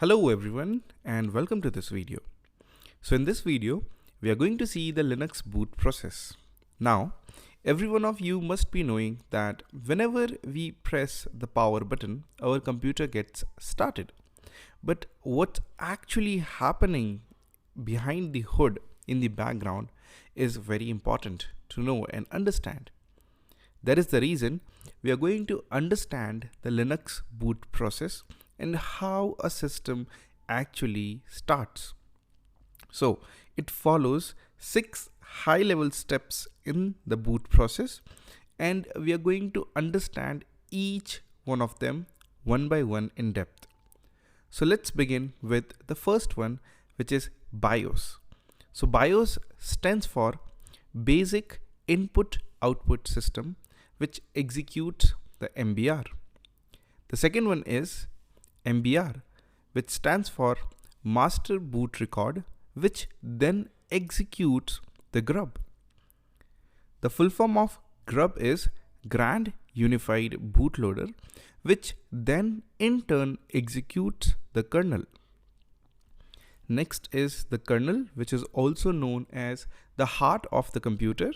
Hello everyone and welcome to this video. So in this video, we are going to see the Linux boot process. Now, every one of you must be knowing that whenever we press the power button, our computer gets started. But what's actually happening behind the hood in the background is very important to know and understand. That is the reason we are going to understand the Linux boot process and how a system actually starts. So it follows 6 high-level steps in the boot process, and we are going to understand each one of them one by one in depth. So let's begin with the first one, which is BIOS. So BIOS stands for Basic Input Output System, which executes the MBR. The second one is MBR, which stands for Master Boot Record, which then executes the grub. The full form of grub is Grand Unified Bootloader, which then in turn executes the kernel. Next is the kernel, which is also known as the heart of the computer,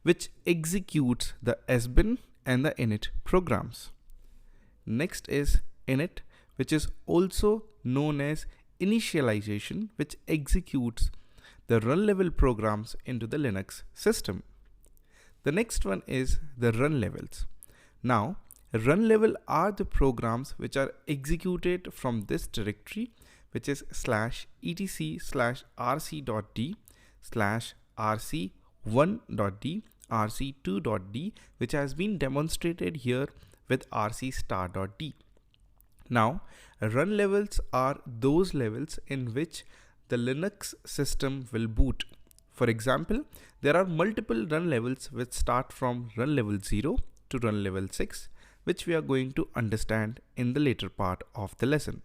which executes the sbin and the init programs. Next is init, which is also known as initialization, which executes the run level programs into the Linux system. The next one is the run levels. Now, run level are the programs which are executed from this directory, which is /etc/rc.d /rc1.d rc2.d, which has been demonstrated here with rc*.d. Now, run levels are those levels in which the Linux system will boot. For example, there are multiple run levels which start from run level 0 to run level 6, which we are going to understand in the later part of the lesson.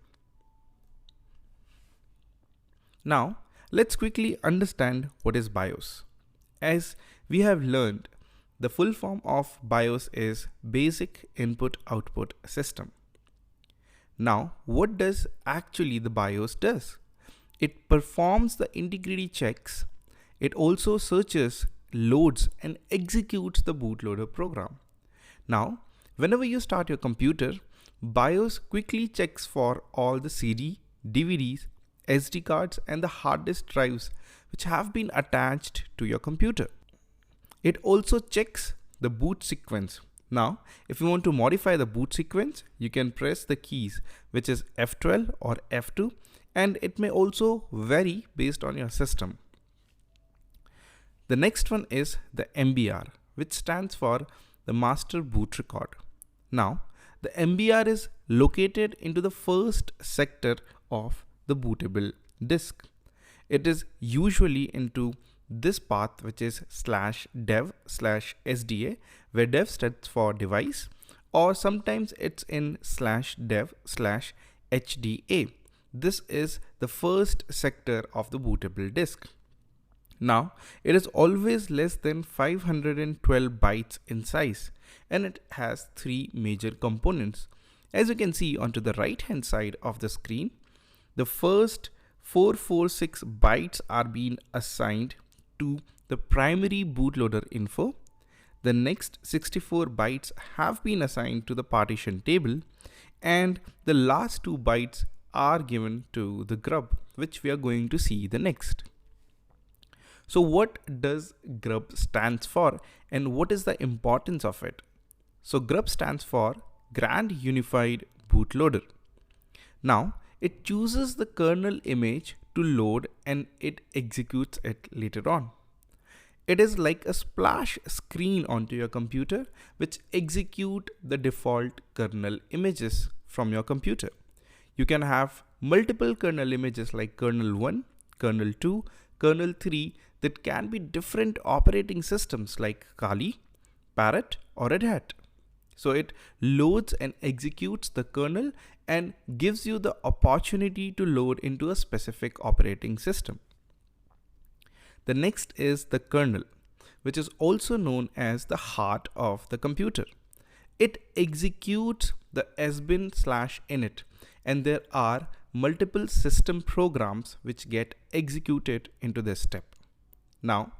Now, let's quickly understand what is BIOS. As we have learned, the full form of BIOS is Basic Input Output System. Now, what does actually the BIOS does? It performs the integrity checks. It also searches, loads, and executes the bootloader program. Now, whenever you start your computer, BIOS quickly checks for all the CD, DVDs, SD cards, and the hard disk drives which have been attached to your computer. It also checks the boot sequence. Now, if you want to modify the boot sequence, you can press the keys, which is F12 or F2, and it may also vary based on your system. The next one is the MBR, which stands for the Master Boot Record. Now, the MBR is located into the first sector of the bootable disk. It is usually into this path, which is /dev/sda, where dev stands for device, or sometimes it's in /dev/hda. This is the first sector of the bootable disk. Now, it is always less than 512 bytes in size, and it has 3 major components. As you can see onto the right hand side of the screen, the first 446 bytes are being assigned to the primary bootloader info. The next 64 bytes have been assigned to the partition table, and the last 2 bytes are given to the grub, which we are going to see the next. So what does grub stands for, and what is the importance of it? So grub stands for Grand Unified Bootloader. Now, it chooses the kernel image to load and it executes it later on. It is like a splash screen onto your computer which execute the default kernel images from your computer. You can have multiple kernel images like kernel 1, kernel 2, kernel 3 that can be different operating systems like Kali, Parrot, or Red Hat. So it loads and executes the kernel and gives you the opportunity to load into a specific operating system. The next is the kernel, which is also known as the heart of the computer. It executes the sbin/init, and there are multiple system programs which get executed into this step. Now,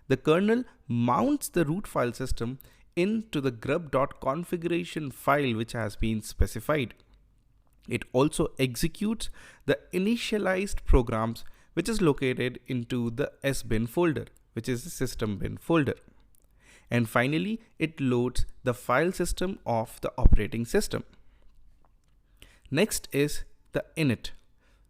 the kernel mounts the root file system into the grub.configuration file which has been specified. It also executes the initialized programs which is located into the sbin folder, which is the system bin folder. And finally, it loads the file system of the operating system. Next is the init.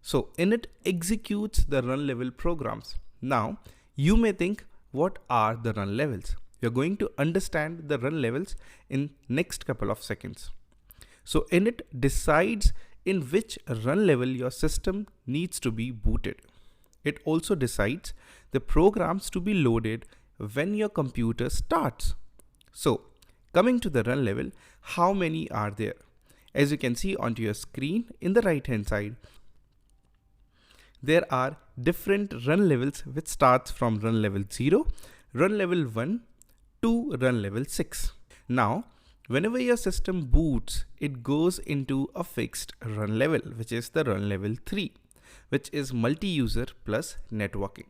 So init executes the run level programs. Now you may think, what are the run levels? You're going to understand the run levels in next couple of seconds. So init decides in which run level your system needs to be booted. It also decides the programs to be loaded when your computer starts. So coming to the run level, how many are there? As you can see onto your screen in the right hand side, there are different run levels which starts from run level 0, run level 1 to run level 6. Now, whenever your system boots, it goes into a fixed run level, which is the run level 3, which is multi-user plus networking.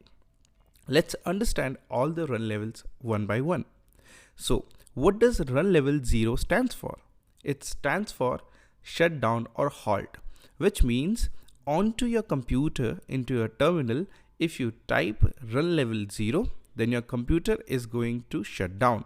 Let's understand all the run levels one by one. So what does run level 0 stands for? It stands for shutdown or halt, which means onto your computer into your terminal, if you type run level 0, then your computer is going to shut down.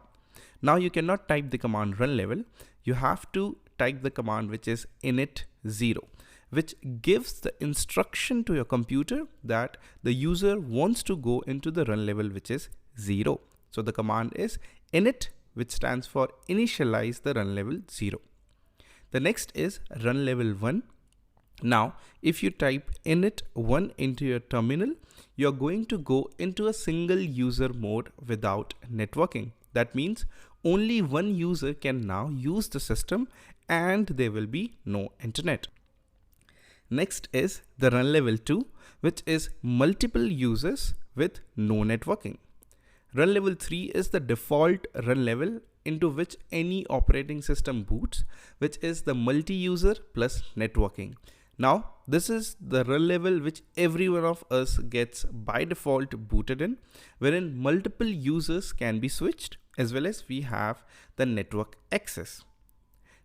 Now you cannot type the command run level. You have to type the command which is init 0, which gives the instruction to your computer that the user wants to go into the run level which is 0. So the command is init, which stands for initialize the run level 0. The next is run level 1. Now, if you type init 1 into your terminal, you're going to go into a single user mode without networking. That means only one user can now use the system and there will be no internet. Next is the run level 2, which is multiple users with no networking. Run level 3 is the default run level into which any operating system boots, which is the multi-user plus networking. Now, this is the run level which every one of us gets by default booted in, wherein multiple users can be switched as well as we have the network access.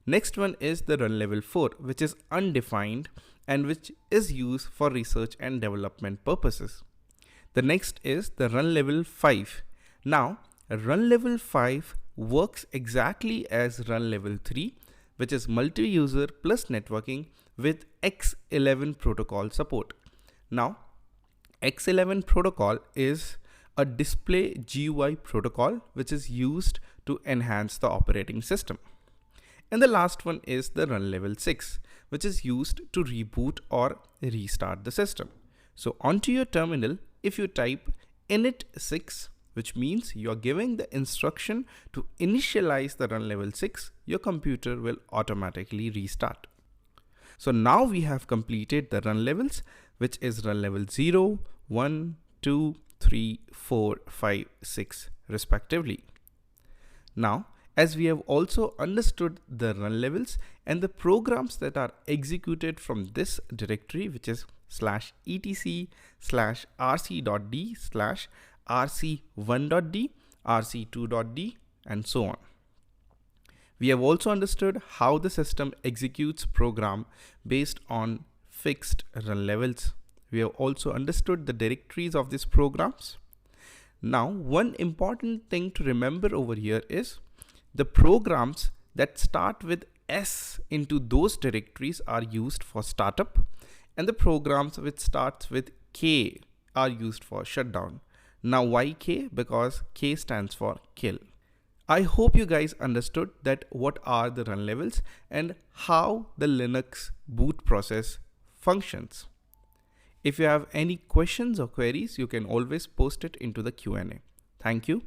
Next one is the run level 4, which is undefined and which is used for research and development purposes. The next is the run level 5. Now, run level 5 works exactly as run level 3, which is multi-user plus networking with X11 protocol support. Now, X11 protocol is a display GUI protocol which is used to enhance the operating system. And the last one is the run level 6, which is used to reboot or restart the system. So onto your terminal, if you type init 6, which means you're giving the instruction to initialize the run level 6, your computer will automatically restart. So now we have completed the run levels, which is run level 0, 1, 2, 3, 4, 5, 6 respectively. Now, as we have also understood the run levels and the programs that are executed from this directory, which is /etc/rc.d/rc1.d, rc2.d, and so on. We have also understood how the system executes program based on fixed run levels. We have also understood the directories of these programs. Now, one important thing to remember over here is the programs that start with S into those directories are used for startup, and the programs which starts with K are used for shutdown. Now why K? Because K stands for kill. I hope you guys understood that what are the run levels and how the Linux boot process functions. If you have any questions or queries, you can always post it into the Q&A. Thank you.